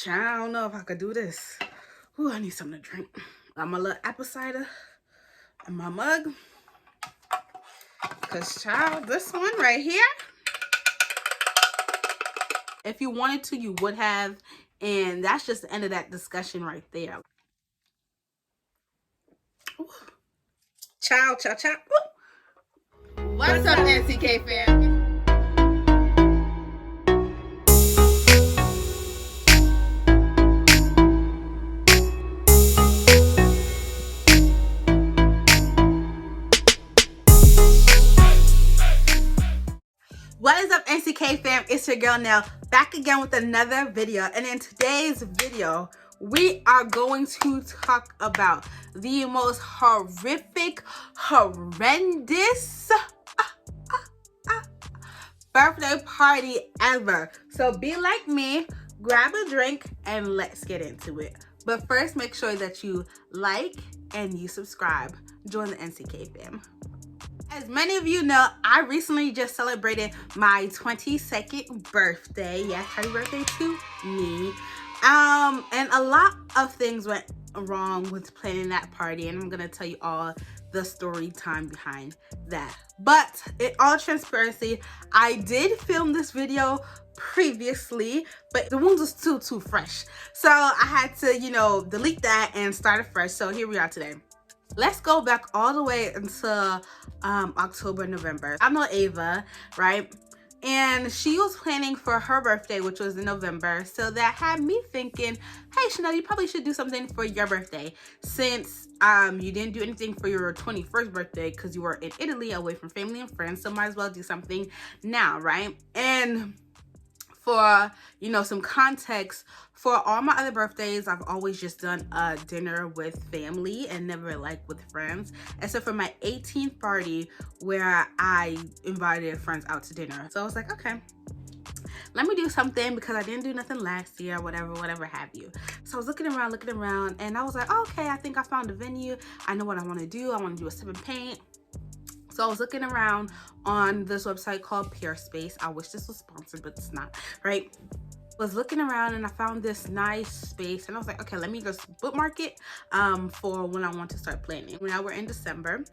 I don't know if I could do this. Ooh, I need something to drink. Got my little apple cider and my mug. Cause child, this one right here, if you wanted to, you would have. And that's just the end of that discussion right there. Ooh. Ciao, ciao, ciao. Ooh. What's up, NCK fam? What is up, NCK fam? It's your girl Nell, back again with another video. And in today's video, we are going to talk about the most horrific, horrendous birthday party ever. So be like me, grab a drink, and let's get into it. But first, make sure that you like and you subscribe. Join the NCK fam. As many of you know, I recently just celebrated my 22nd birthday. Yes, happy birthday to me. And a lot of things went wrong with planning that party, and I'm gonna tell you all the story time behind that. But in all transparency, I did film this video previously, but the wounds was too fresh. So I had to, delete that and start afresh. So here we are today. Let's go back all the way until October, November. I know Ava, right? And she was planning for her birthday, which was in November. So that had me thinking, hey, Chanel, you probably should do something for your birthday. Since you didn't do anything for your 21st birthday because you were in Italy away from family and friends. So might as well do something now, right? And for, some context, for all my other birthdays, I've always just done a dinner with family and never like with friends, except for my 18th party where I invited friends out to dinner. So I was like, okay, let me do something because I didn't do nothing last year, whatever have you. So I was looking around, and I was like, oh, okay, I think I found a venue. I know what I want to do. I want to do a sip and paint. So I was looking around on this website called Peerspace. I wish this was sponsored, but it's not, right? Was looking around and I found this nice space, and I was like, okay, let me just bookmark it for when I want to start planning. Now we're in December,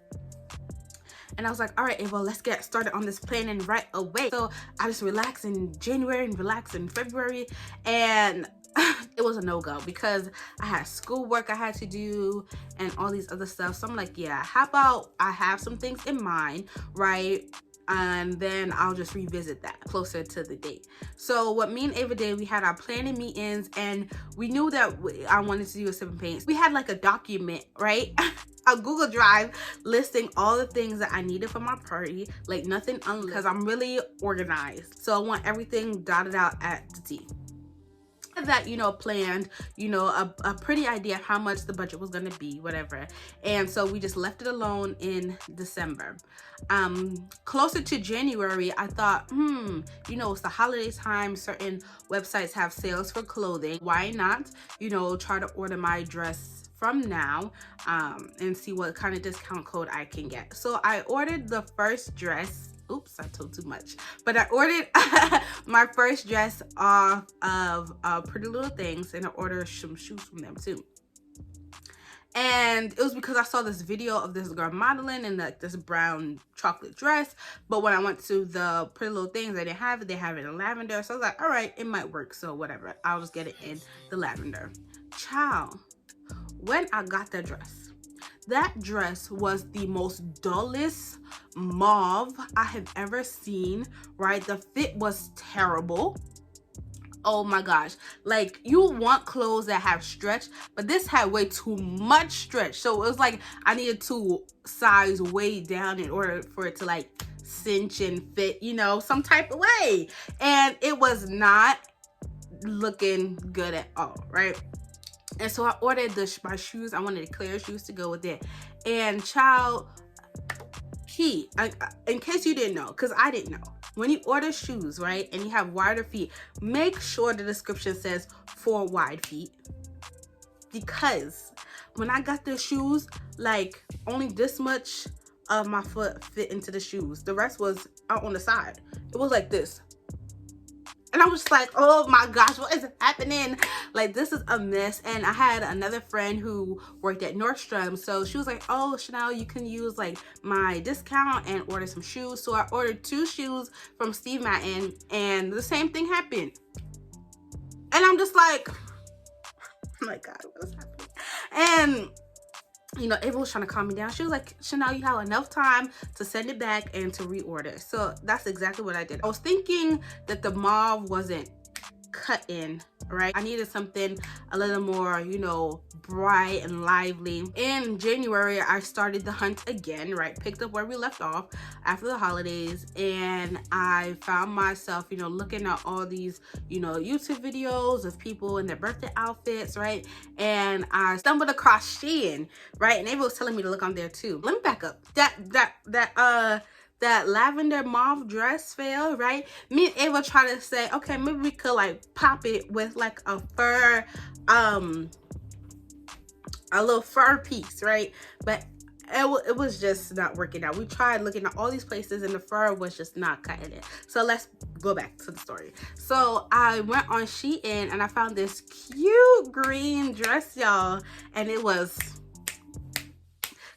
and I was like, all right, Ava, let's get started on this planning right away. So I just relaxed in January and relaxed in February, and it was a no-go because I had schoolwork I had to do and all these other stuff. So I'm like, yeah, how about I have some things in mind, right? And then I'll just revisit that closer to the date. So what me and Ava did, we had our planning meetings, and we knew that I wanted to do a sip and paint. We had like a document, right? A Google Drive listing all the things that I needed for my party, like nothing because I'm really organized. So I want everything dotted out at the T. That planned a pretty idea of how much the budget was going to be, whatever. And so we just left it alone in December. Closer to January, I thought, it's the holiday time, certain websites have sales for clothing, why not try to order my dress from now and see what kind of discount code I can get. So I ordered the first dress. Oops, I told too much. But I ordered my first dress off of Pretty Little Things, and I ordered some shoes from them too. And it was because I saw this video of this girl modeling in this brown chocolate dress. But when I went to the Pretty Little Things, they didn't have it. They have it in lavender. So I was like, all right, it might work. So whatever. I'll just get it in the lavender. Child, when I got that dress was the most dullest mauve I have ever seen, right? The fit was terrible. Oh my gosh. Like, you want clothes that have stretch, but this had way too much stretch. So it was like I needed to size way down in order for it to like cinch and fit, some type of way. And it was not looking good at all, right? And so I ordered my shoes. I wanted clear shoes to go with it. And child, in case you didn't know, because I didn't know, when you order shoes, right, and you have wider feet, make sure the description says for wide feet. Because when I got the shoes, like only this much of my foot fit into the shoes. The rest was out on the side. It was like this. And I was just like, oh my gosh, what is happening? Like, this is a mess. And I had another friend who worked at Nordstrom. So she was like, oh, Chanel, you can use like my discount and order some shoes. So I ordered 2 shoes from Steve Madden and the same thing happened. And I'm just like, oh my God, what is happening? And you know, Ava was trying to calm me down. She was like, Chanel, you have enough time to send it back and to reorder. So that's exactly what I did. I was thinking that the mauve wasn't cut in, right? I needed something a little more, you know, bright and lively. In January, I started the hunt again, right? Picked up where we left off after the holidays, and I found myself, you know, looking at all these, you know, YouTube videos of people in their birthday outfits, right? And I stumbled across Shein, right? And Ava was telling me to look on there too. Let me back up. That lavender mauve dress fail, right? Me and Ava tried to say, okay, maybe we could like pop it with like a fur, a little fur piece, right? But it was just not working out. We tried looking at all these places and the fur was just not cutting it. So let's go back to the story. So I went on Shein and I found this cute green dress, y'all, and it was,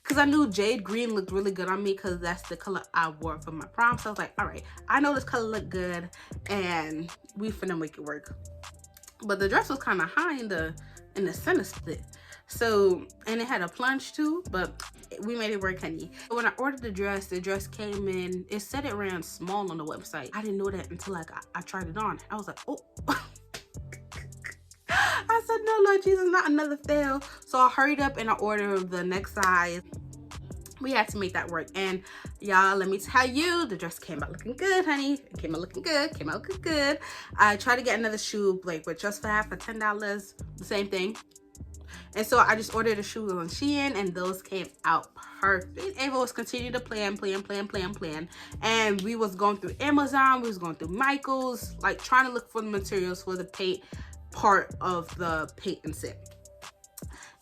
because I knew jade green looked really good on me because that's the color I wore for my prom. So I was like, all right, I know this color looked good and we finna make it work. But the dress was kind of high in the center split. So, and it had a plunge too, but we made it work, honey. When I ordered the dress came in, it said it ran small on the website. I didn't know that until like I tried it on. I was like, oh. I said, no, Lord Jesus, not another fail. So I hurried up and I ordered the next size. We had to make that work. And y'all, let me tell you, the dress came out looking good, honey. It came out looking good. I tried to get another shoe, like with Just for Half for $10, the same thing. And so I just ordered a shoe on Shein and those came out perfect. Ava was continuing to plan. And we was going through Amazon, we was going through Michael's, like trying to look for the materials for the paint part of the paint and sip.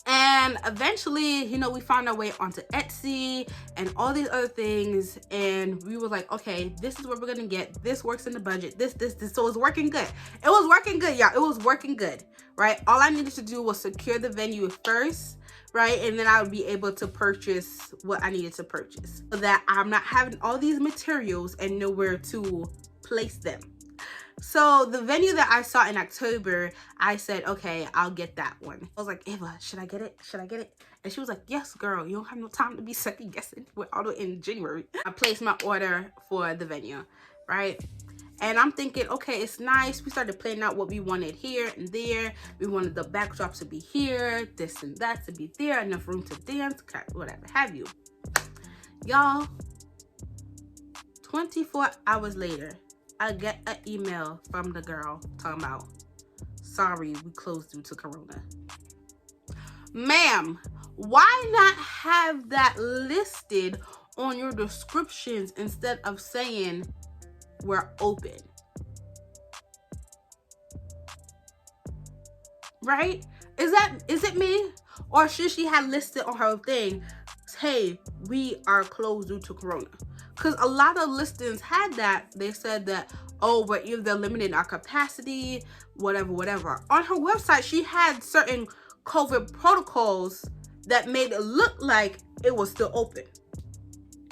And eventually, you know, we found our way onto Etsy and all these other things. And we were like, okay, this is what we're gonna get. This works in the budget. This. So it's working good. It was working good, y'all. It was working good, right? All I needed to do was secure the venue first, right? And then I would be able to purchase what I needed to purchase so that I'm not having all these materials and nowhere to place them. So the venue that I saw in October, I said, okay, I'll get that one. I was like, Ava, should I get it? Should I get it? And she was like, yes, girl, you don't have no time to be second guessing. We're all in January. I placed my order for the venue, right? And I'm thinking, okay, it's nice. We started planning out what we wanted here and there. We wanted the backdrop to be here, this and that to be there, enough room to dance, whatever have you. Y'all, 24 hours later, I get an email from the girl talking about, sorry, we closed due to Corona. Ma'am, why not have that listed on your descriptions instead of saying we're open? Right? Is it me? Or should she have listed on her thing, hey, we are closed due to Corona? Because a lot of listings had that. They said that, oh, we're either limiting our capacity, whatever. On her website, she had certain COVID protocols that made it look like it was still open.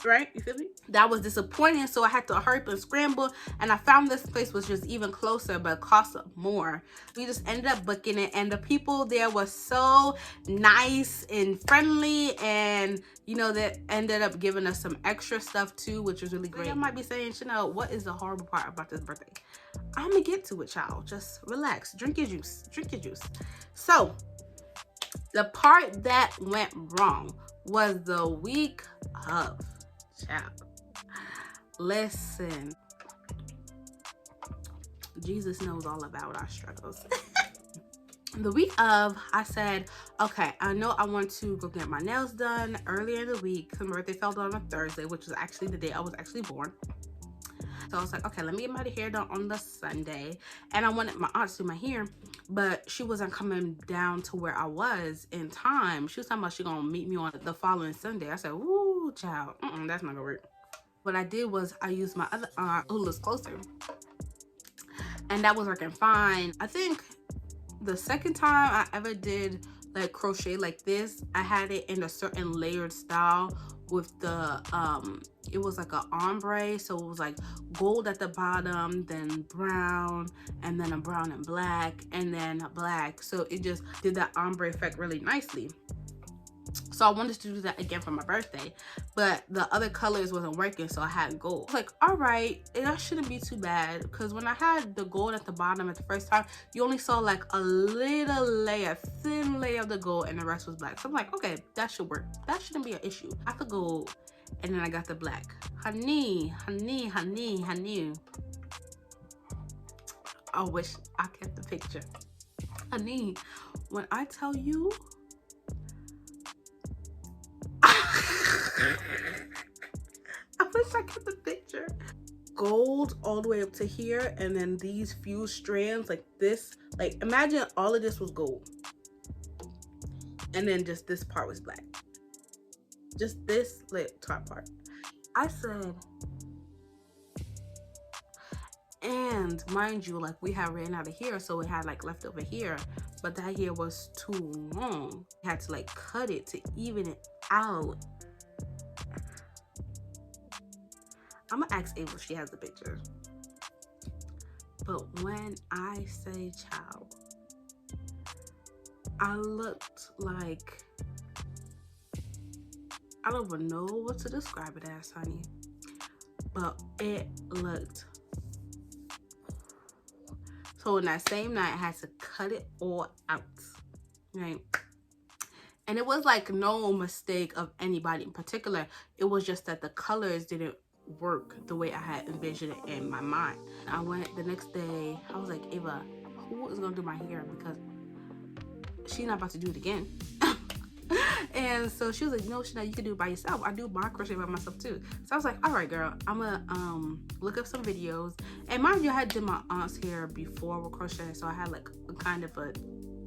Right? You feel me? That was disappointing. So I had to hurry up and scramble. And I found this place was just even closer, but it cost more. We just ended up booking it. And the people there were so nice and friendly. And, you know, that ended up giving us some extra stuff too, which was really great. You might be saying, Chanel, what is the horrible part about this birthday? I'm gonna get to it, y'all. Just relax. Drink your juice. Drink your juice. So, the part that went wrong was the week of. Child, listen, Jesus knows all about our struggles. The week of, I said, okay, I know I want to go get my nails done earlier in the week. My birthday fell on a Thursday, which was actually the day I was actually born. So I was like, okay, let me get my hair done on the Sunday. And I wanted my aunt to do my hair, but she wasn't coming down to where I was in time. She was talking about she gonna meet me on the following Sunday. I said, woo, child, that's not gonna work. What I did was I used my other aunt who lives closer. and that was working fine. I think the second time I ever did like crochet like this, I had it in a certain layered style with the it was like a ombre, so it was like gold at the bottom, then brown, and then a brown and black, and then a black. So it just did that ombre effect really nicely. So I wanted to do that again for my birthday, but the other colors wasn't working, so I had gold. I was like, all right, that shouldn't be too bad, because when I had the gold at the bottom at the first time, you only saw like a little layer, thin layer of the gold, and the rest was black. So I'm like, okay, that should work. That shouldn't be an issue. I got the gold, and then I got the black. Honey, honey, honey, honey. I wish I kept the picture. Honey, when I tell you, I wish I kept the picture. Gold all the way up to here, and then these few strands like this. Like imagine all of this was gold, and then just this part was black. Just this like top part. I said, and mind you, like we had ran out of here, so we had like left over here, but that here was too long. I had to like cut it to even it out. I'm gonna ask Ava if she has the picture. But when I say child, I looked like, I don't even know what to describe it as, honey. But it looked, so in that same night, I had to cut it all out, right? And it was like no mistake of anybody in particular. It was just that the colors didn't work the way I had envisioned it in my mind. I went the next day, I was like, Ava, who is gonna do my hair, because she's not about to do it again. And so she was like, no, Chanel, you can do it by yourself. I do my crochet by myself too. So I was like, all right, girl, I'm gonna look up some videos. And mind you, I had did my aunt's hair before with crochet, so I had like a kind of a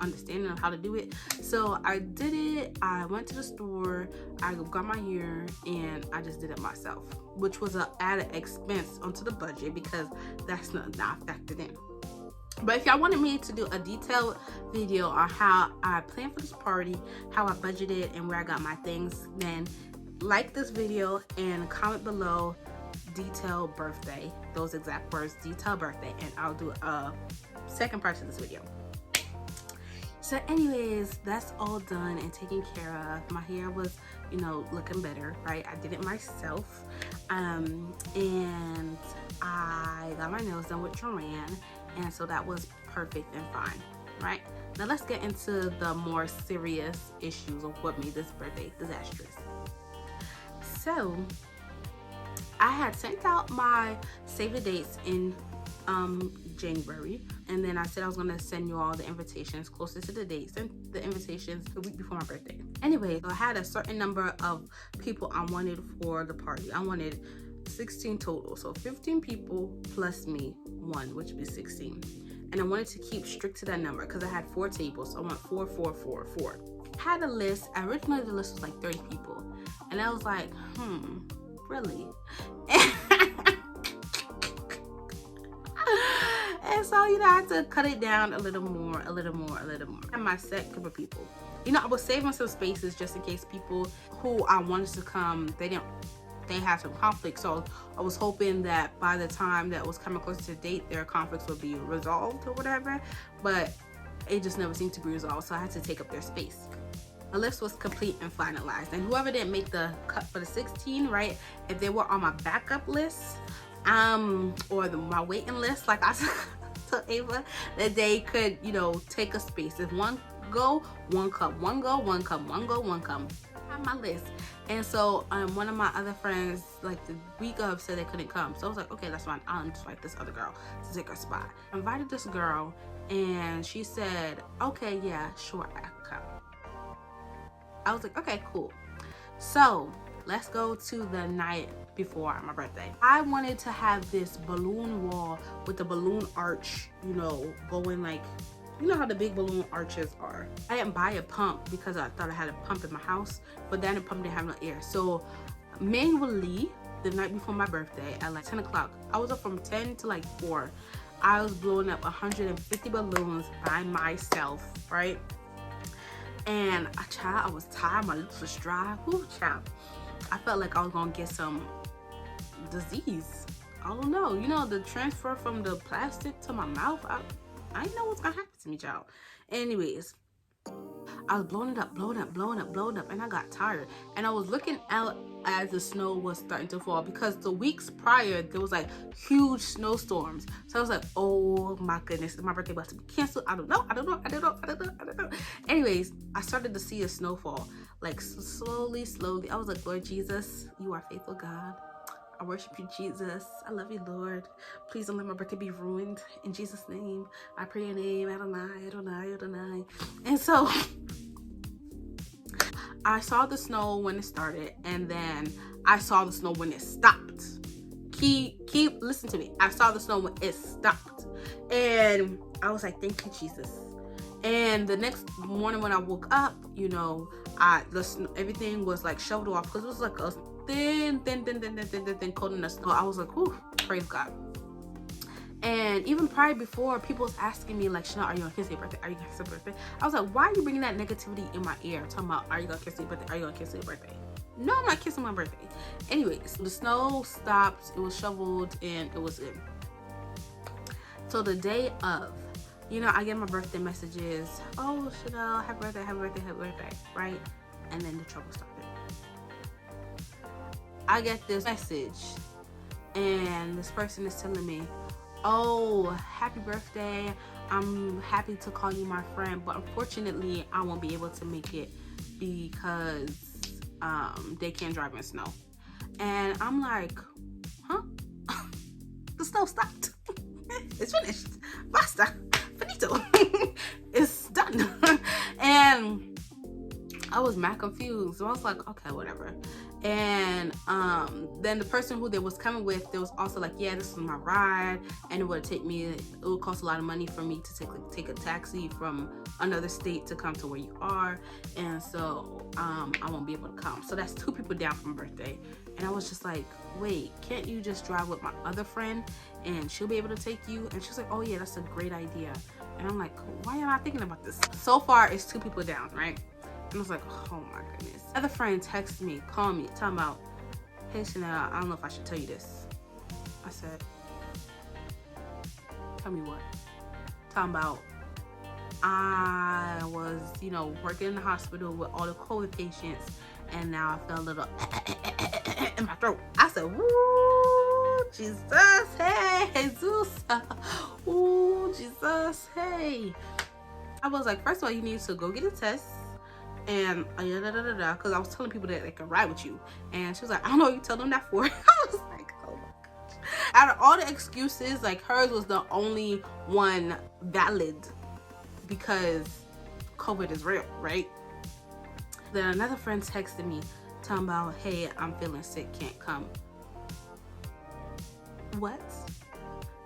understanding of how to do it. So I did it. I went to the store, I got my hair, and I just did it myself, which was an added expense onto the budget because that's not factored in. But if y'all wanted me to do a detailed video on how I planned for this party, how I budgeted, and where I got my things, then like this video and comment below detailed birthday, those exact words, detailed birthday, and I'll do a second part to this video. So anyways, that's all done and taken care of. My hair was, you know, looking better, right? I did it myself. And I got my nails done with Joanne, and so that was perfect and fine, right? Now let's get into the more serious issues of what made this birthday disastrous. So I had sent out my save the dates in January, and then I said I was gonna send you all the invitations closer to the dates and the invitations the week before my birthday. Anyway, so I had a certain number of people I wanted for the party. I wanted 16 total, so 15 people plus me, one, which would be 16. And I wanted to keep strict to that number because I had 4 tables, so I want 4, 4, 4, 4. I had a list. Originally the list was like 30 people, and I was like, really? And so, you know, I had to cut it down a little more. And my set group of people, you know, I was saving some spaces just in case people who I wanted to come, they had some conflicts. So I was hoping that by the time that was coming closer to the date, their conflicts would be resolved or whatever, but it just never seemed to be resolved, so I had to take up their space. The list was complete and finalized, and whoever didn't make the cut for the 16, right, if they were on my backup list, or my waiting list, like I told Ava, that they could, you know, take a space. If one go, one come, one go, one come, one go, one come. I have my list. And so one of my other friends, like the week of, said they couldn't come. So I was like, okay, that's fine. I'll invite this other girl to take her spot. I invited this girl, and she said, okay, yeah, sure, I can come. I was like, okay, cool. So let's go to the night before my birthday. I wanted to have this balloon wall with the balloon arch, you know, going like, you know how the big balloon arches are. I didn't buy a pump because I thought I had a pump in my house, but then the pump didn't have no air. So manually, the night before my birthday at like 10 o'clock, I was up from 10 to like 4. I was blowing up 150 balloons by myself, right? And I was tired, my lips was dry. Whoo, child. I felt like I was gonna get some disease. I don't know. You know, the transfer from the plastic to my mouth, I didn't know what's gonna happen to me, child. Anyways, I was blowing up, and I got tired. And I was looking out as the snow was starting to fall, because the weeks prior there was like huge snowstorms. So I was like, oh my goodness, is my birthday about to be canceled? I don't know. Anyways, I started to see a snowfall, like slowly. I was like, Lord Jesus, you are faithful God. I worship you, Jesus. I love you, Lord. Please don't let my birthday be ruined. In Jesus' name, I pray your name. Adonai. And so I saw the snow when it started, and then I saw the snow when it stopped. Keep listen to me. I saw the snow when it stopped, and I was like, thank you, Jesus. And the next morning when I woke up, you know, everything was like shoveled off, because it was like a thin coating of snow. I was like, whew, praise God. And even prior before, people was asking me like, Chanel, are you gonna kiss your birthday? Are you gonna kiss your birthday? I was like, why are you bringing that negativity in my ear? Talking about, are you gonna kiss your birthday? Are you gonna kiss your birthday? No, I'm not kissing my birthday. Anyways, the snow stopped, it was shoveled, and it was in. So the day of, you know, I get my birthday messages. Oh, Chanel, happy birthday, right? And then the trouble started. I get this message, and this person is telling me, oh, happy birthday. I'm happy to call you my friend, but unfortunately, I won't be able to make it because they can't drive in snow. And I'm like, huh? The snow stopped. It's finished. Basta. Finito. It's done. And I was mad confused. So I was like, okay, whatever. And then the person who they was coming with, they was also like, yeah, this is my ride, and it would cost a lot of money for me to take a taxi from another state to come to where you are, and so I won't be able to come. So that's 2 people down from birthday. And I was just like, wait, can't you just drive with my other friend and she'll be able to take you? And she's like, oh yeah, that's a great idea. And I'm like, why am I thinking about this? So far it's 2 people down, right? And I was like, oh my goodness. Other friend texted me, called me, talking about, hey Chanel, I don't know if I should tell you this. I said, tell me what? Talking about, I was, you know, working in the hospital with all the COVID patients, and now I felt a little in my throat. I said, woo, Jesus, hey, Jesus. Ooh, Jesus, hey. I was like, first of all, you need to go get a test. And because I was telling people that they could ride with you. And she was like, I don't know what you tell them that for. I was like, oh my gosh. Out of all the excuses, like, hers was the only one valid, because COVID is real, right? Then another friend texted me talking about, hey, I'm feeling sick, can't come. What?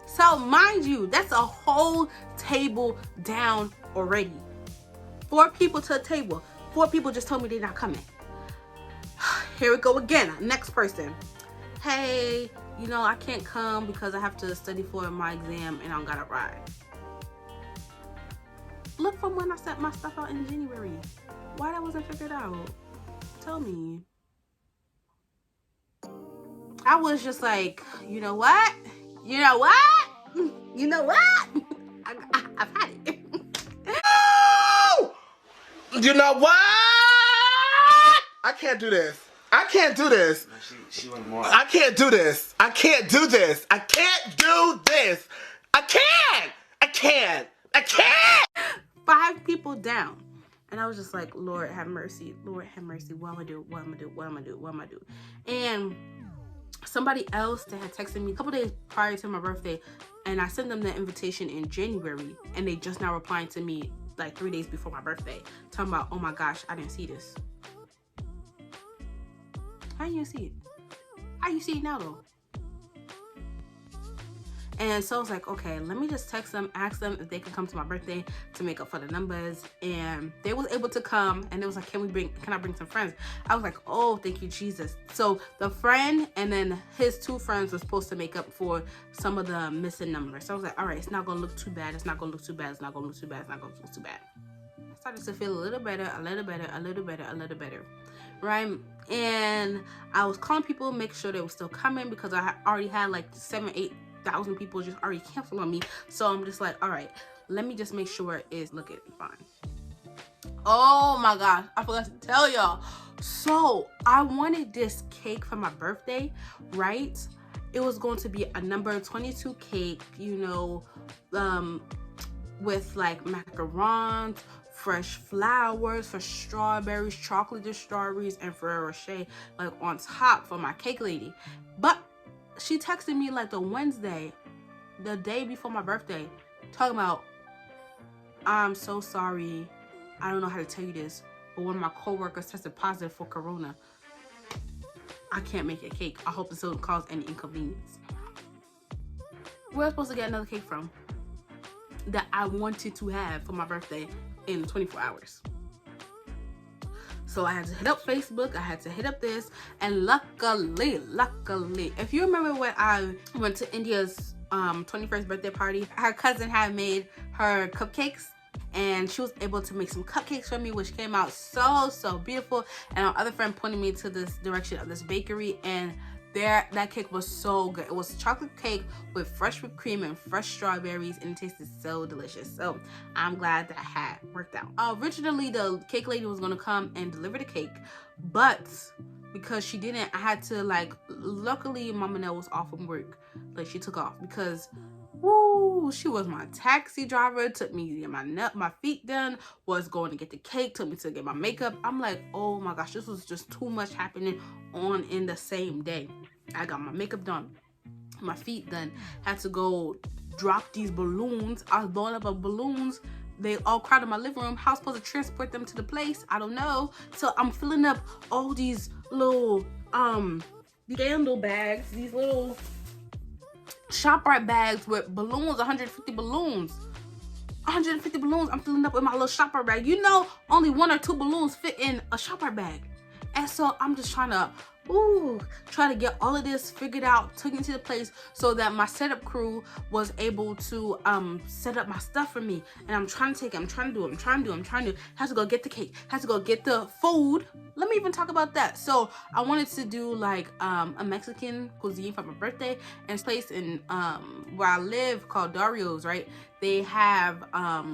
So mind you, that's a whole table down already. 4 people to a table. 4 people just told me they're not coming. Here we go again. Next person. Hey, you know, I can't come because I have to study for my exam and I don't got a ride. Look from when I sent my stuff out in January. Why that wasn't figured out? Tell me. I was just like, you know what? You know what? You know what? I've had it. You know what? I can't do this. I can't do this. She went more. I can't do this. I can't do this. I can't do this. I can't. I can't. I can't. 5 people down. And I was just like, Lord have mercy. Lord have mercy. What am I do? What am I do? What am I do? What am I do? And somebody else that had texted me a couple days prior to my birthday, and I sent them the invitation in January, and they just now replying to me like 3 days before my birthday, talking about, oh my gosh, I didn't see this. How you see it? How you see it now though? And so I was like, okay, let me just text them, ask them if they can come to my birthday to make up for the numbers. And they was able to come, and it was like, can I bring some friends? I was like, oh, thank you, Jesus. So the friend and then his 2 friends were supposed to make up for some of the missing numbers. So I was like, all right, it's not gonna look too bad. It's not gonna look too bad. It's not gonna look too bad. It's not gonna look too bad. I started to feel a little better, right? And I was calling people, make sure they were still coming, because I already had like 7,000-8,000 people just already canceled on me. So I'm just like, all right, let me just make sure it's looking fine. Oh my gosh, I forgot to tell y'all. So I wanted this cake for my birthday, right? It was going to be a number 22 cake, you know, with like macarons, fresh flowers, fresh strawberries, chocolate strawberries, and Ferrero Rocher like on top for my cake lady. But she texted me like the Wednesday, the day before my birthday, talking about, I'm so sorry, I don't know how to tell you this, but one of my coworkers tested positive for corona. I can't make a cake. I hope this doesn't cause any inconvenience. Where am I supposed to get another cake from that I wanted to have for my birthday in 24 hours? So I had to hit up Facebook, I had to hit up this, and luckily, if you remember when I went to India's 21st birthday party, her cousin had made her cupcakes, and she was able to make some cupcakes for me, which came out so beautiful. And our other friend pointed me to this direction of this bakery, and that cake was so good. It was chocolate cake with fresh whipped cream and fresh strawberries, and it tasted so delicious. So I'm glad that I had worked out. Originally, the cake lady was gonna come and deliver the cake, but because she didn't, I had to like, luckily Mama Nell was off from work. Like, she took off because, woo, she was my taxi driver, took me to get my feet done, was going to get the cake, took me to get my makeup. I'm like, oh my gosh, this was just too much happening on in the same day. I got my makeup done, my feet done, had to go drop these balloons. I was blowing up balloons. They all crowded my living room. How I was supposed to transport them to the place? I don't know. So I'm filling up all these little candle bags, these little ShopRite bags with balloons, 150 balloons. 150 balloons I'm filling up with my little ShopRite bag. You know, only 1 or 2 balloons fit in a ShopRite bag. And so I'm just trying to try to get all of this figured out, took into the place so that my setup crew was able to set up my stuff for me. And I'm trying to take it, I'm trying to do, have to go get the cake, have to go get the food. Let me even talk about that. So I wanted to do like a Mexican cuisine for my birthday, and this place in where I live called Dario's, right? They have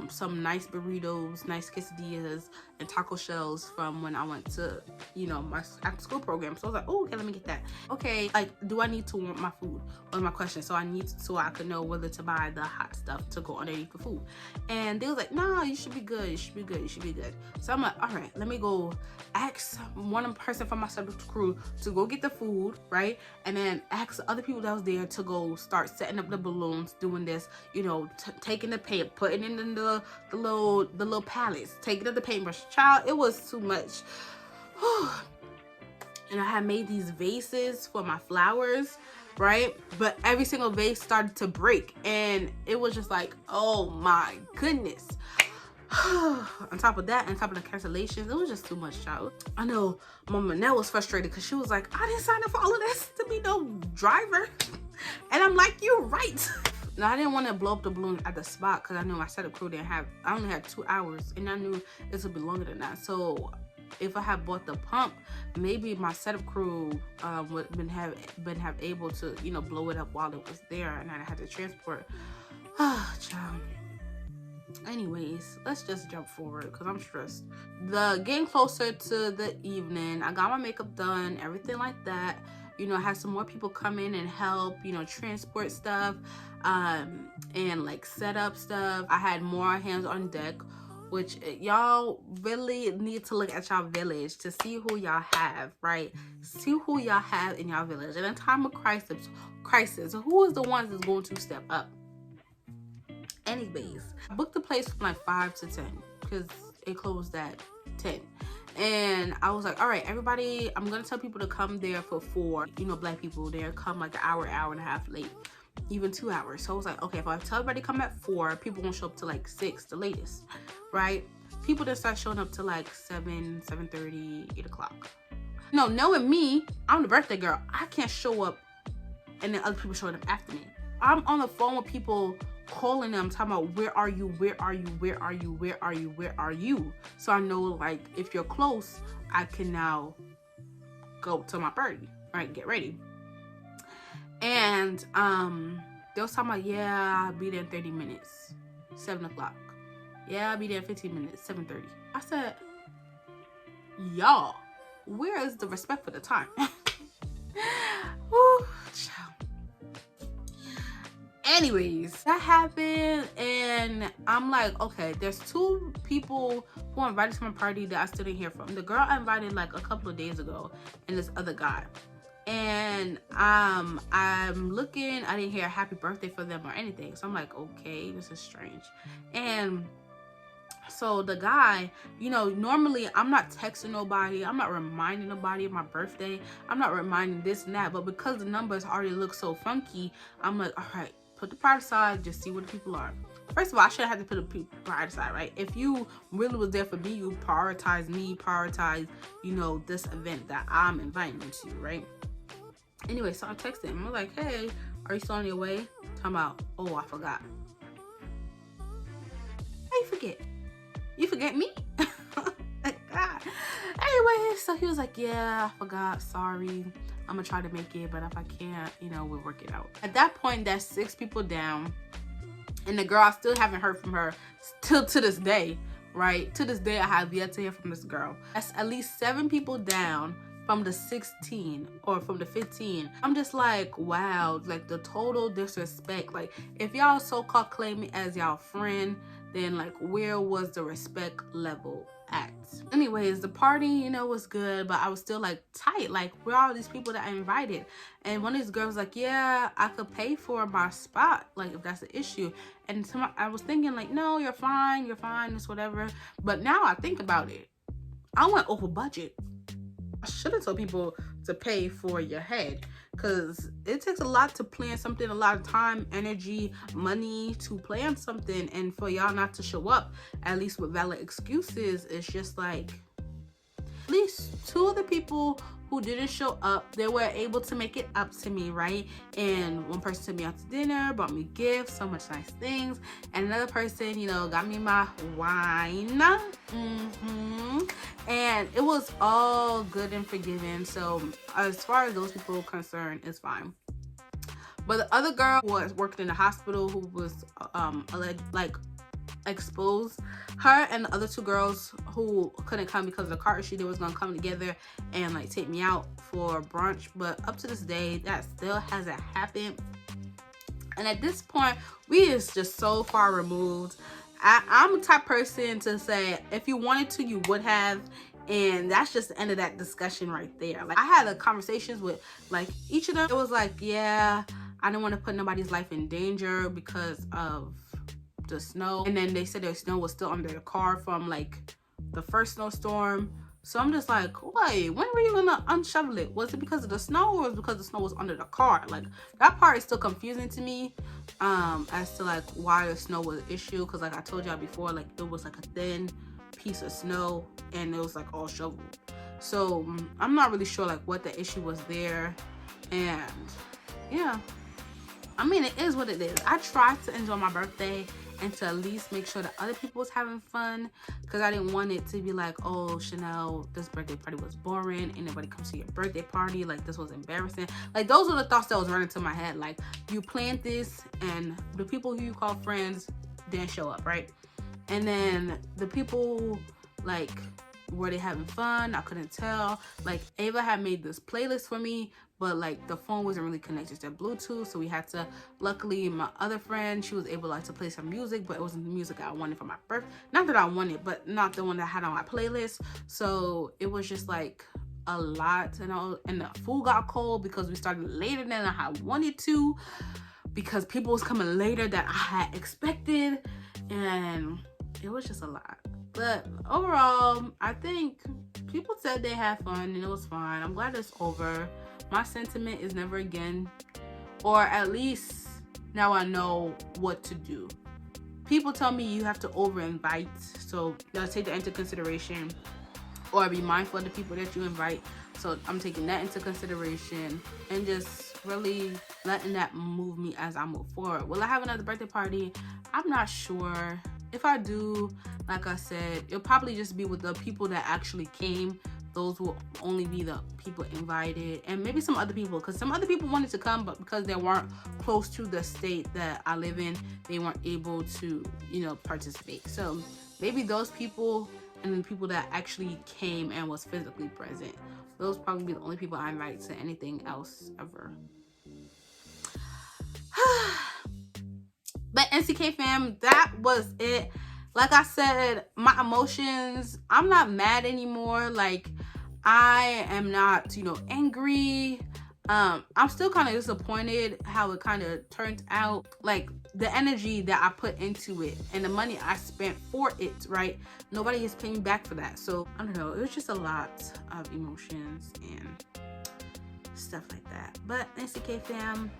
some nice burritos, nice quesadillas, and taco shells from when I went to, you know, my after school program. So I was like, oh, okay, let me get that. Okay, like, do I need to want my food? Was my question. So I could know whether to buy the hot stuff to go underneath the food. And they was like, no, you should be good. You should be good. You should be good. So I'm like, all right, let me go ask one person from my setup crew to go get the food, right? And then ask the other people that was there to go start setting up the balloons, doing this, you know, taking the paint, putting it in the little pallets, taking up the paintbrush. Child, it was too much. And I had made these vases for my flowers, right? But every single vase started to break, and it was just like, oh my goodness. On top of that, on top of the cancellations, it was just too much, child. I know Mama Nell was frustrated because she was like, I didn't sign up for all of this to be no driver. And I'm like, you're right. Now, I didn't want to blow up the balloon at the spot because I knew my setup crew didn't have, I only had 2 hours, and I knew this would be longer than that. So if I had bought the pump, maybe my setup crew would have able to, you know, blow it up while it was there, and I had to transport. Child. Anyways, let's just jump forward because I'm stressed. Getting closer to the evening, I got my makeup done, everything like that. You know, I had some more people come in and help, you know, transport stuff, and like set up stuff. I had more hands on deck, which y'all really need to look at y'all village to see who y'all have, right? See who y'all have in y'all village. In a time of crisis, who is the ones that's going to step up? Anyways, I booked the place from like 5 to 10 because it closed at 10. And I was like, all right, everybody, I'm gonna tell people to come there for 4. You know, black people there come like an hour and a half late. even 2 hours. So I was like, okay, if I tell everybody to come at 4, people won't show up to like 6, the latest, right? People that start showing up to like 7, 7:30, 8 o'clock. No, knowing me, I'm the birthday girl. I can't show up and then other people showing up after me. I'm on the phone with people, calling them, talking about where are you, where are you, where are you, where are you, where are you? So I know, like, if you're close, I can now go to my party, right? Get ready. And they was talking about, yeah, I'll be there in 30 minutes, 7 o'clock. Yeah, I'll be there in 15 minutes, 7:30. I said, y'all, where is the respect for the time? Woo, child. Anyways, that happened, and I'm like, okay, there's 2 people who are invited to my party that I still didn't hear from. The girl I invited like a couple of days ago, and this other guy. And I'm looking, I didn't hear a happy birthday for them or anything. So I'm like, okay, this is strange. And so the guy, you know, normally I'm not texting nobody, I'm not reminding nobody of my birthday, I'm not reminding this and that, but because the numbers already look so funky, I'm like, all right, put the pride aside, just see what the people are. First of all, I should have had to put the pride aside, right? If you really was there for me, you prioritize me, prioritize, you know, this event that I'm inviting you to, right? Anyway, so I texted him. I'm like, hey, are you still on your way? Talking about, oh, I forgot. How you forget? You forget me? Like, God. Anyway, so he was like, yeah, I forgot. Sorry. I'm going to try to make it, but if I can't, you know, we'll work it out. At that point, that's 6 people down. And the girl, I still haven't heard from her still to this day, right? To this day, I have yet to hear from this girl. That's at least 7 people down from the 16 or from the 15. I'm just like, wow, like the total disrespect. Like, if y'all so-called claim me as y'all friend, then like, where was the respect level at? Anyways, the party, you know, was good, but I was still like tight. Like, where are all these people that I invited? And one of these girls was like, yeah, I could pay for my spot, like, if that's the issue. And I was thinking like, no, you're fine, it's whatever. But now I think about it, I went over budget. I should have told people to pay for your head, because it takes a lot to plan something, a lot of time, energy, money to plan something, and for y'all not to show up, at least with valid excuses, it's just like, at least 2 of the people who didn't show up, they were able to make it up to me, right? And one person took me out to dinner, bought me gifts, so much nice things, and another person, you know, got me my wine. And it was all good and forgiving. So as far as those people are concerned, it's fine. But the other girl who was working in the hospital, who was like exposed, her and the other 2 girls who couldn't come because of the car issue, they was gonna come together and like take me out for brunch. But up to this day, that still hasn't happened. And at this point, we is just so far removed. I'm the type person to say, if you wanted to, you would have. And that's just the end of that discussion right there. Like, I had a conversations with like each of them. It was like, yeah, I didn't want to put nobody's life in danger because of the snow. And then they said their snow was still under the car from like the first snowstorm. So I'm just like, wait, when were you gonna unshovel it? Was it because of the snow, or was it because the snow was under the car? Like, that part is still confusing to me, as to like why the snow was an issue. Because like I told y'all before, like it was like a thin piece of snow and it was like all shoveled. So I'm not really sure like what the issue was there. And yeah, I mean, it is what it is. I tried to enjoy my birthday and to at least make sure that other people was having fun, because I didn't want it to be like, oh, Chanel, this birthday party was boring, ain't nobody comes to your birthday party, like this was embarrassing. Like, those were the thoughts that was running to my head. Like, you planned this and the people who you call friends didn't show up, right? And then the people, like, were they having fun? I couldn't tell. Like, Ava had made this playlist for me, but like the phone wasn't really connected to Bluetooth, so we had to, luckily my other friend, she was able like to play some music, but it wasn't the music I wanted for my birthday. Not that I wanted, but not the one that I had on my playlist. So it was just like a lot, and the food got cold because we started later than I had wanted to, because people was coming later than I had expected, and it was just a lot. But overall, I think people said they had fun and it was fine. I'm glad it's over. My sentiment is never again, or at least now I know what to do. People tell me you have to over invite, so take that into consideration, or be mindful of the people that you invite. So I'm taking that into consideration and just really letting that move me as I move forward. Will I have another birthday party? I'm not sure. If I do, like I said, it'll probably just be with the people that actually came. Those will only be the people invited, and maybe some other people, because some other people wanted to come, but because they weren't close to the state that I live in, they weren't able to, you know, participate. So maybe those people, and then people that actually came and was physically present, those probably be the only people I invite to anything else ever. But NCK fam, that was it. Like I said, my emotions, I'm not mad anymore. Like, I am not, you know, angry. I'm still kind of disappointed how it kind of turned out. Like, the energy that I put into it and the money I spent for it, right? Nobody is paying me back for that. So, I don't know. It was just a lot of emotions and stuff like that. But NCK fam,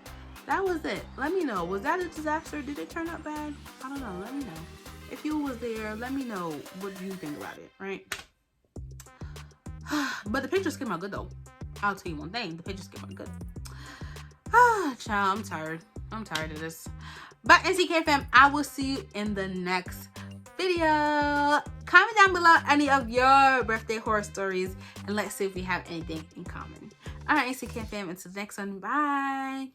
that was it. Let me know. Was that a disaster? Did it turn out bad? I don't know. Let me know. If you was there, let me know what you think about it, right? But the pictures came out good though. I'll tell you one thing, the pictures came out good. Child, I'm tired. I'm tired of this. But NCK fam, I will see you in the next video. Comment down below any of your birthday horror stories, and let's see if we have anything in common. All right, NCK fam, until the next one, bye.